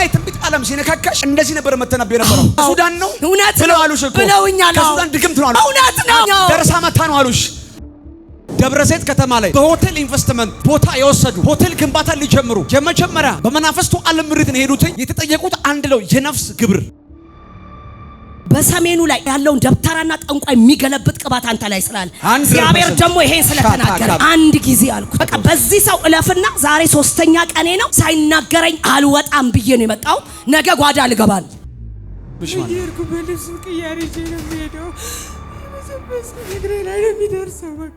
ገና የትንቢት ዓለም ሲነካካሽ እንደዚህ ነበር መተናበይ ነበረው። ሱዳን ነው ብለው አሉሽ እኮ ከሱዳን ድግምት ነው አሉ። እውነት ነው ደርሳ መታ ነው አሉሽ። ደብረ ዘይት ከተማ ላይ በሆቴል ኢንቨስትመንት ቦታ የወሰዱ ሆቴል ግንባታ ሊጀምሩ የመጀመሪያ በመናፈስቱ ዓለም ምሪት ነው ሄዱት። የተጠየቁት አንድ ነው የነፍስ ግብር። በሰሜኑ ላይ ያለውን ደብተራና ጠንቋይ የሚገለብጥ ቅባት አንተ ላይ ስላለ እግዚአብሔር ደግሞ ይሄን ስለተናገረ አንድ ጊዜ አልኩት በቃ በዚህ ሰው እለፍና ዛሬ 3ኛ ቀኔ ነው ሳይናገረኝ አልወጣም ብዬ ነው የመጣው። ነገ ጓዳ ልገባል ይርኩ በልብስ ቅያሬ ነው ሄዶ በሰበስ እግሬ ላይ ነው የሚደርሰው። በቃ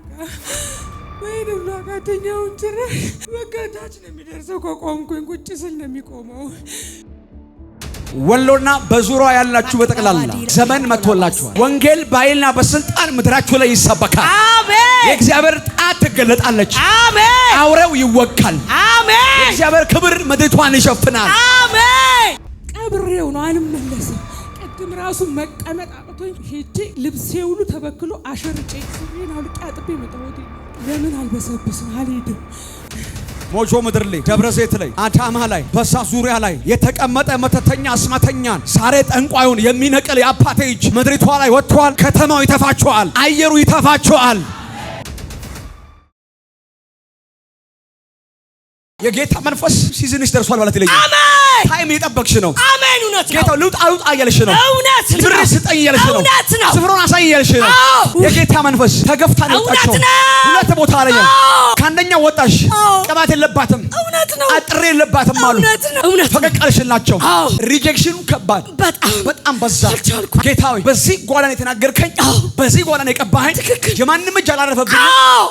ወይ ደግሞ አቃተኛው ጭራሽ በቃ ታች ነው የሚደርሰው። ከቆምኩኝ ቁጭ ስል ነው የሚቆመው። ወሎና በዙሪያው ያላችሁ በጠቅላላ ዘመን መጥቶላችኋል። ወንጌል በኃይልና በስልጣን ምድራችሁ ላይ ይሰበካል። አሜን። የእግዚአብሔር ጣት ትገለጣለች። አሜን። አውሬው ይወጋል። አሜን። የእግዚአብሔር ክብር ምድሪቷን ይሸፍናል። አሜን። ቀብሬው ነው አልመለስም። ቅድም ራሱ መቀመጥ አቅቶኝ ሄጄ ልብሴ ሁሉ ተበክሎ አሸርጬ ስሬን አውልቄ አጥቤ መጣሁት። ለምን አልበሰብስም አልሄድም። ሞጆ ምድር ላይ ደብረ ዘይት ላይ አዳማ ላይ በሳ ዙሪያ ላይ የተቀመጠ መተተኛ አስማተኛን ዛሬ ጠንቋዩን የሚነቅል የአባቴ እጅ ምድሪቷ ላይ ወጥቷል። ከተማው ይተፋቸዋል። አየሩ ይተፋቸዋል። የጌታ መንፈስ ሲዝንሽ ደርሷል ማለት ይለኛል። አሜን። ታይም እየጠበቅሽ ነው። አሜን። እውነት ነው። ጌታው ልውጣ እያለሽ ነው። እውነት ነው። ብር ስጠኝ እያለሽ ነው። እውነት ነው። ስፍራውን አሳይ እያለሽ ነው። የጌታ መንፈስ ተገፍታ ለውጣቸው ሁለት ቦታ አለኝ። ከአንደኛው ወጣሽ ቅባት የለባትም አጥሬ የለባትም አሉ። ፈቀቀልሽላቸው። ሪጀክሽኑ ከባድ በጣም በዛ። ጌታዊ በዚህ ጓዳን የተናገርከኝ በዚህ ጓዳን የቀባኸኝ የማንም እጅ አላረፈብኝ።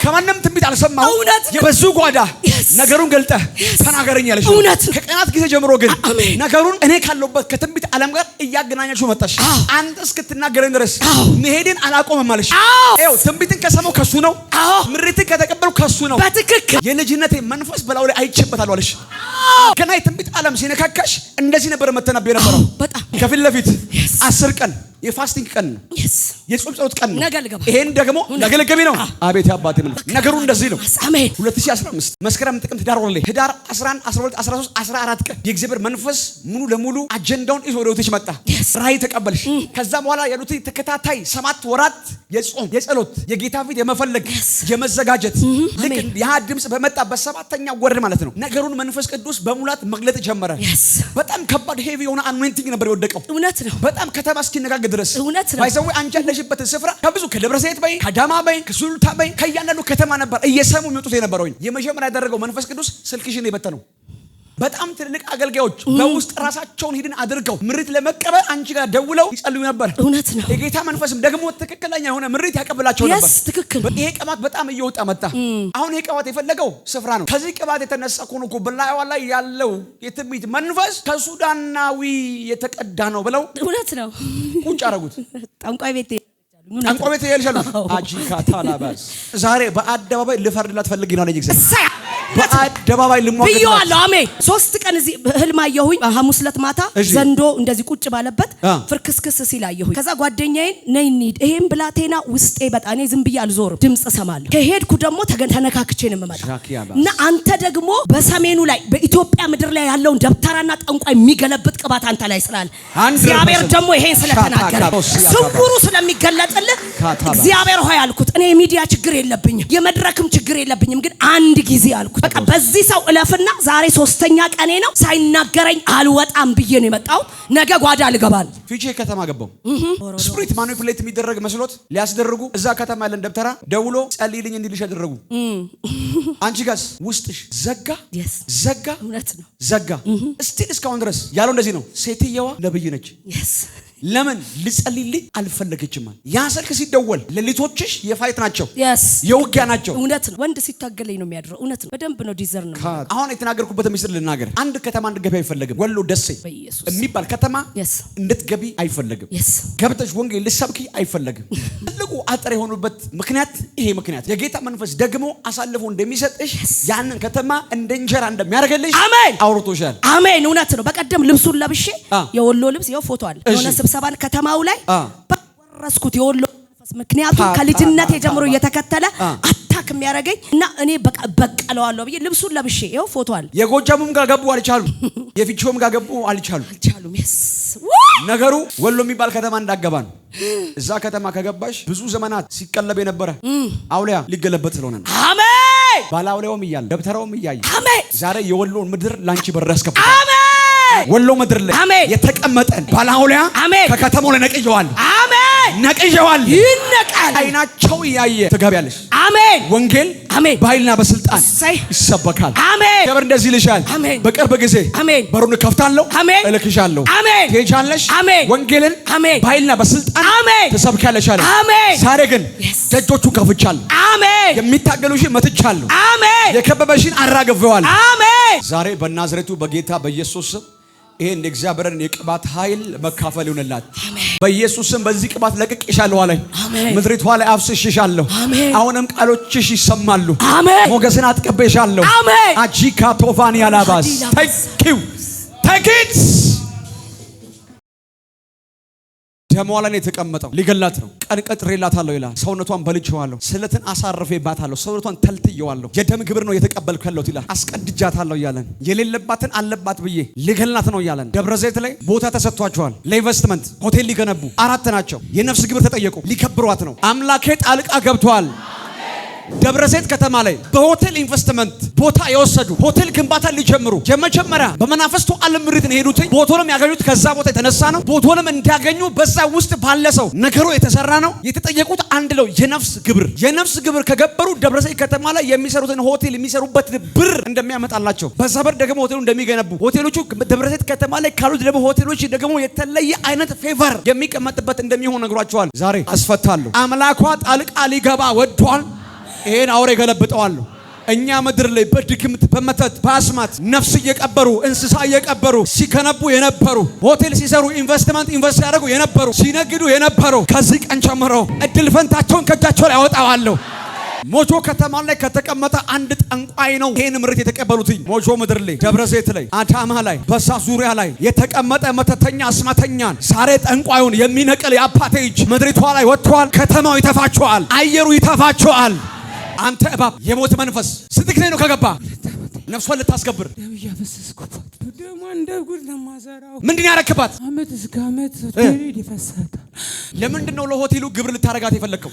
ከማንም ትንቢት አልሰማሁ። የበዙ ጓዳ ነገሩን ገልጠህ ተናገረኝ ያለሽ ከቀናት ጊዜ ጀምሮ ግን ነገሩን እኔ ካለሁበት ከትንቢት ዓለም ጋር እያገናኛችሁ መጣሽ። አንተ እስክትናገረኝ ድረስ መሄድን አላቆመም አለሽ። ይኸው ትንቢትን ከሰማው ከሱ ነው። ምሪትን ከተቀበሉ ከሱ ነው። በትክክል የልጅነቴ መንፈስ በላው ላይ አይቼበታለሁ አለሽ። ገና የትንቢት ዓለም ሲነካካሽ እንደዚህ ነበር መተናበይ ነበረው። በጣም ከፊት ለፊት 10 ቀን የፋስቲንግ ቀን ነው። የጾም ጸሎት ቀን ነው። ይሄን ደግሞ ለገለገቢ ነው። አቤት አባቴ ምን ነገሩ እንደዚህ ነው። አሜን። 2015 መስከረም ጥቅምት ዳር ወር ላይ ህዳር 11 12 13 14 ቀን የእግዚአብሔር መንፈስ ሙሉ ለሙሉ አጀንዳውን ይዞ ወደ ወጥሽ መጣ። ራእይ ተቀበልሽ። ከዛ በኋላ ያሉት ተከታታይ 7 ወራት የጾም የጸሎት የጌታ ፊት የመፈለግ የመዘጋጀት ልክ ያ ድምጽ በመጣ በ7ኛው ወር ማለት ነው ነገሩን መንፈስ ቅዱስ በሙላት መግለጥ ጀመረ። በጣም ከባድ ሄቪ የሆነ አኖይንቲንግ ነበር የወደቀው። እውነት ነው። በጣም ከተማ እስኪነጋገር ድረስ እውነት ነው። ባይዘው አንቺ ያለሽበት ስፍራ ከብዙ ከደብረ ዘይት በይ ከአዳማ በይ ከሱሉልታ በይ ከያንዳንዱ ከተማ ነበር እየሰሙ የሚወጡት የነበረው። የመጀመሪያ ያደረገው መንፈስ ቅዱስ ስልክሽን የበተነው በጣም ትልልቅ አገልጋዮች በውስጥ ራሳቸውን ሂድን አድርገው ምሪት ለመቀበል አንቺ ጋር ደውለው ይጸልዩ ነበር። እውነት ነው። የጌታ መንፈስም ደግሞ ትክክለኛ የሆነ ምሪት ያቀበላቸው ነበር። ትክክል። ይሄ ቅባት በጣም እየወጣ መጣ። አሁን ይሄ ቅባት የፈለገው ስፍራ ነው። ከዚህ ቅባት የተነሳ ኮኖኮ በላይዋ ላይ ያለው የትንቢት መንፈስ ከሱዳናዊ የተቀዳ ነው ብለው እውነት ነው ቁጭ አደረጉት። ጠንቋይ ቤት ይልሻሉ። አጂካታላባስ ዛሬ በአደባባይ ልፈርድላት ፈልጊ ነው አለኝ እግዚአብሔር። በአደባባይ ልሞገት ብየዋለሁ። አሜን። 3 ቀን እዚህ ህልም አየሁኝ። ሐሙስ ዕለት ማታ ዘንዶ እንደዚህ ቁጭ ባለበት ፍርክስክስ ሲል አየሁኝ። ከዛ ጓደኛዬን ነይ እንሂድ፣ ይሄን ብላቴና ውስጤ በጣም እኔ ዝም ብዬ አልዞርም፣ ድምጽ እሰማለሁ። ከሄድኩ ደግሞ ተነካክቼ ነው የምመጣው። እና አንተ ደግሞ በሰሜኑ ላይ በኢትዮጵያ ምድር ላይ ያለውን ደብተራና ጠንቋይ የሚገለብጥ ቅባት አንተ ላይ ስላለ እግዚአብሔር ደግሞ ይሄን ስለተናገረ ስውሩ ስለሚገለጥልህ እግዚአብሔር ሆይ አልኩት። እኔ የሚዲያ ችግር የለብኝም፣ የመድረክም ችግር የለብኝም፣ ግን አንድ ጊዜ አልኩት በቃ በዚህ ሰው እለፍና ዛሬ 3ኛ ቀኔ ነው ሳይናገረኝ አልወጣም ብዬ ነው የመጣው። ነገ ጓዳ ልገባል። ፊቼ ከተማ ገባው። ስፕሪት ማኒፑሌት የሚደረግ መስሎት ሊያስደርጉ እዛ ከተማ ያለን ደብተራ ደውሎ ጸልይልኝ እንዲልሽ ያደረጉ። አንቺ ጋስ ውስጥሽ ዘጋ እውነት ነው ዘጋ። እስካሁን ድረስ ያለው እንደዚህ ነው። ሴትየዋ ነብይ ነች። ለምን ልጸልይልኝ አልፈለገችም? ያ ስልክ ሲደወል ሌሊቶችሽ የፋይት ናቸው፣ የውጊያ ናቸው። እውነት ነው። ወንድ ሲታገለኝ ነው የሚያድረው። እውነት ነው። በደንብ ነው ዲዘር ነው። አሁን የተናገርኩበት ምስል ልናገር። አንድ ከተማ እንድትገቢ አይፈለግም። ወሎ ደሴ የሚባል ከተማ እንድትገቢ አይፈለግም። ገብተሽ ወንጌል ልትሰብኪ አይፈለግም። ትልቁ አጥር የሆኑበት ምክንያት ይሄ ምክንያት የጌታ መንፈስ ደግሞ አሳልፎ እንደሚሰጥሽ ያንን ከተማ እንደ እንጀራ እንደሚያደርግልሽ አሜን አውርቶሻል። አሜን። እውነት ነው። በቀደም ልብሱን ለብሼ የወሎ ልብስ ይኸው ፎቶ አለ የሆነ ስብሰባን ከተማው ላይ ወረስኩት የወሎ መንፈስ። ምክንያቱም ከልጅነቴ ጀምሮ እየተከተለ አታክ የሚያደርገኝ እና እኔ በቃ በቀለዋለሁ ብዬ ልብሱን ለብሼ ይኸው ፎቶ አለ። የጎጃሙም ጋር ገቡ አልቻሉ፣ የፊቾም ጋር ገቡ አልቻሉ። ነገሩ ወሎ የሚባል ከተማ እንዳገባ ነው። እዛ ከተማ ከገባሽ ብዙ ዘመናት ሲቀለብ የነበረ አውሊያ ሊገለበት ስለሆነ ነው። አሜን። ባላውሊያውም እያለ ደብተራውም እያየ አሜን። ዛሬ የወሎን ምድር ላንቺ በር ያስከፍታል። አሜን። ወሎ ምድር ላይ የተቀመጠን ባላውሊያ ከከተማው ላይ ነቅየዋለሁ። አሜን። ነቅየዋለሁ። ይነቃል። አይናቸው እያየ ትገቢያለሽ። አሜን። ወንጌል በኃይልና በስልጣን ይሰበካል። አሜን። ክብር እንደዚህ ይልሻል። በቅርብ ጊዜ በሩን ከፍታለሁ፣ እልክሻለሁ፣ ትሄጃለሽ። ወንጌልን በኃይልና በስልጣን ትሰብካለሽ አለ። ዛሬ ግን ደጆቹን ከፍቻለሁ። አሜን። የሚታገሉሽን መትቻለሁ። አሜን። የከበበሽን አራግፈዋለሁ። አሜን። ዛሬ በናዝሬቱ በጌታ በኢየሱስ ስም ይሄን የእግዚአብሔርን የቅባት ኃይል መካፈል ይሁንላት። በኢየሱስ ስም በዚህ ቅባት ለቅቄሻለሁ አለኝ። ምድሪቷ ላይ አፍስሼሻለሁ። አሁንም ቃሎችሽ ይሰማሉ። ሞገስን አትቀበሻለሁ። አጂካ ቶፋኒ ያላባስ ታንኪው ታንኪት ደሟ ላይ የተቀመጠው ሊገላት ነው። ቀን ቀጥሬላታለሁ ይላል። ሰውነቷን በልቼዋለሁ፣ ስለትን አሳርፌባታለሁ፣ ሰውነቷን ተልትየዋለሁ። የደም ግብር ነው የተቀበልኩ ያለሁት ይላል። አስቀድጃታለሁ እያለን የሌለባትን አለባት ብዬ ሊገላት ነው እያለን ደብረ ዘይት ላይ ቦታ ተሰጥቷቸዋል። ለኢንቨስትመንት ሆቴል ሊገነቡ 4 ናቸው። የነፍስ ግብር ተጠየቁ። ሊከብሯት ነው። አምላኬ ጣልቃ ገብቷል። ደብረ ዘይት ከተማ ላይ በሆቴል ኢንቨስትመንት ቦታ የወሰዱ ሆቴል ግንባታ ሊጀምሩ የመጀመሪያ በመናፈስቱ ዓለም ምሪትን ሄዱት። ቦታውንም ያገኙት ከዛ ቦታ የተነሳ ነው። ቦታውንም እንዲያገኙ በዛ ውስጥ ባለሰው ነገሩ የተሰራ ነው። የተጠየቁት አንድ ነው፣ የነፍስ ግብር። የነፍስ ግብር ከገበሩ ደብረ ዘይት ከተማ ላይ የሚሰሩትን ሆቴል የሚሰሩበት ብር እንደሚያመጣላቸው፣ በዛ ብር ደግሞ ሆቴሉ እንደሚገነቡ፣ ሆቴሎቹ ደብረ ዘይት ከተማ ላይ ካሉት ደግሞ ሆቴሎች ደግሞ የተለየ አይነት ፌቨር የሚቀመጥበት እንደሚሆን ነግሯቸዋል። ዛሬ አስፈታለሁ። አምላኳ ጣልቃ ሊገባ ወዷል። ይሄን አውሬ ገለብጠዋለሁ። እኛ ምድር ላይ በድግምት በመተት በአስማት ነፍስ እየቀበሩ እንስሳ እየቀበሩ ሲከነቡ የነበሩ ሆቴል ሲሰሩ ኢንቨስትመንት ኢንቨስት ያደርጉ የነበሩ ሲነግዱ የነበሩ ከዚህ ቀን ጀምሮ እድል ፈንታቸውን ከእጃቸው ላይ አወጣዋለሁ። ሞጆ ከተማ ላይ ከተቀመጠ አንድ ጠንቋይ ነው ይሄን ምርት የተቀበሉት። ሞጆ ምድር ላይ ደብረ ዘይት ላይ አዳማ ላይ በሳ ዙሪያ ላይ የተቀመጠ መተተኛ አስማተኛን ዛሬ ጠንቋዩን የሚነቅል የአባቴ እጅ ምድሪቷ ላይ ወጥቷል። ከተማው ይተፋቸዋል፣ አየሩ ይተፋቸዋል። አንተ እባብ የሞት መንፈስ ስንት ጊዜ ነው ከገባ ነፍሷን ልታስገብር? ደም እያፈሰስኩባት ደም እንደ ጉድ ነው የማዘራው። ምንድን ያረክባት? አመት እስከ አመት ሆቴል ይፈሳታል። ለምንድን ነው ለሆቴሉ ግብር ልታረጋት የፈለከው?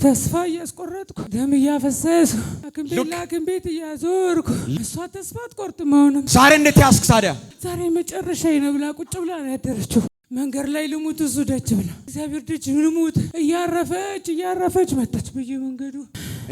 ተስፋ እያስቆረጥኩ ደም እያፈሰስኩ ሐኪም ቤት እያዞርኩ እሷ ተስፋ አትቆርጥም። አሁንም ዛሬ እንዴት ያስክ ታዲያ? ዛሬ መጨረሻዬ ነው ብላ ቁጭ ብላ ነው ያደረችው። መንገድ ላይ ልሙት እሱ ደጅ ብላ እግዚአብሔር ደጅ ልሙት እያረፈች መጣች በየመንገዱ።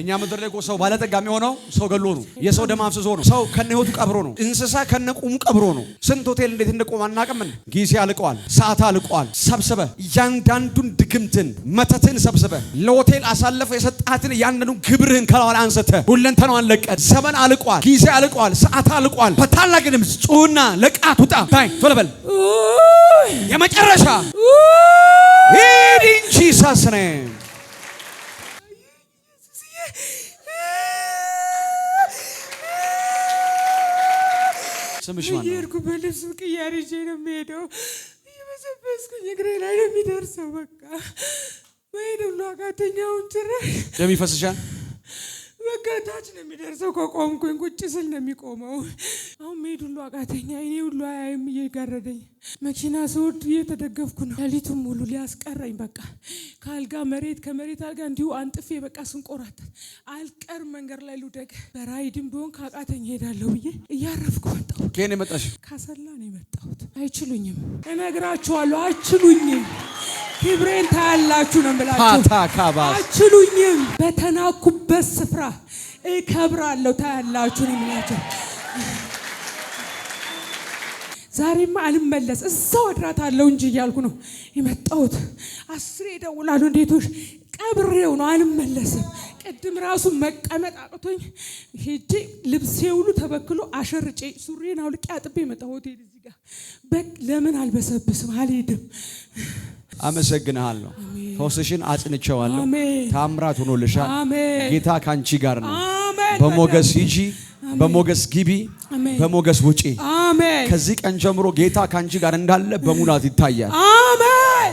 እኛ ምድር ላይ ሰው ባለጠጋ የሚሆነው ሰው ገሎ ነው። የሰው ደም አፍስሶ ነው። ሰው ከነ ህይወቱ ቀብሮ ነው። እንስሳ ከነ ቁሙ ቀብሮ ነው። ስንት ሆቴል እንዴት እንደቆመ አናውቅም። ጊዜ አልቀዋል፣ ሰዓት አልቀዋል። ሰብስበ እያንዳንዱን ድግምትን መተትን ሰብስበ ለሆቴል አሳልፈ የሰጣትን ያንኑ ግብርህን ከላው አንስተ ሁለንተናውን ለቀድ። ዘመን አልቀዋል፣ ጊዜ አልቀዋል፣ ሰዓት አልቀዋል። በታላቅ ድምፅ ጩና ለቃት ውጣ ባይ ቶሎ በል የመጨረሻ ሂድ ኢን ጂሰስ ኔም። ስምሽ ማን ነው? የሄድኩበት ልብስ ቅያሬ ይዤ ነው የምሄደው። እየበሰበስኩኝ እግሬ ላይ ነው የሚደርሰው። በቃ መሄድ ሁሉ አቃተኝ። አሁን ጭራሽ ደም ይፈስሻል። በቃ ታች ነው የሚደርሰው። ከቆምኩኝ ቁጭ ስል ነው የሚቆመው። አሁን መሄድ ሁሉ አቃተኝ። አይኔ ሁሉ አያይም እየጋረደኝ። መኪና ስወርድ እየተደገፍኩ ነው። ሌሊቱን ሙሉ ሊያስቀረኝ በቃ ከአልጋ መሬት ከመሬት አልጋ እንዲሁ አንጥፌ በቃ ስንቆራተት አልቀር መንገድ ላይ ልውደቅ። በራይድም ቢሆን ካቃተኝ ሄዳለሁ ብዬ እያረፍኩ መጣሁ። ከኔ መጣሽ? ካሰላ ነው የመጣሁት። አይችሉኝም፣ እነግራችኋለሁ፣ አይችሉኝም። ክብሬን ታያላችሁ ነው የምላችሁ። አይችሉኝም። በተናኩበት ስፍራ እከብራለሁ፣ ታያላችሁ ነው የምላችሁ። ዛሬማ አልመለስ እዛው አድራታለሁ እንጂ እያልኩ ነው የመጣሁት። 10 እደውላለሁ፣ እንዴቶሽ ቀብሬው ነው አልመለስም። ቅድም ራሱ መቀመጥ አቅቶኝ ሄጄ ልብሴ ሁሉ ተበክሎ አሸርጬ ሱሬን አውልቄ አጥቤ መጣሁ። ሆቴል እዚህ ጋር ለምን አልበሰብስም አልሄድም። አመሰግንሃለሁ። ፈውስሽን አጽንቼዋለሁ። ታምራት ሆኖልሻል። ጌታ ካንቺ ጋር ነው። በሞገስ ሂጂ፣ በሞገስ ግቢ፣ በሞገስ ውጪ። ከዚህ ቀን ጀምሮ ጌታ ካንቺ ጋር እንዳለ በሙላት ይታያል።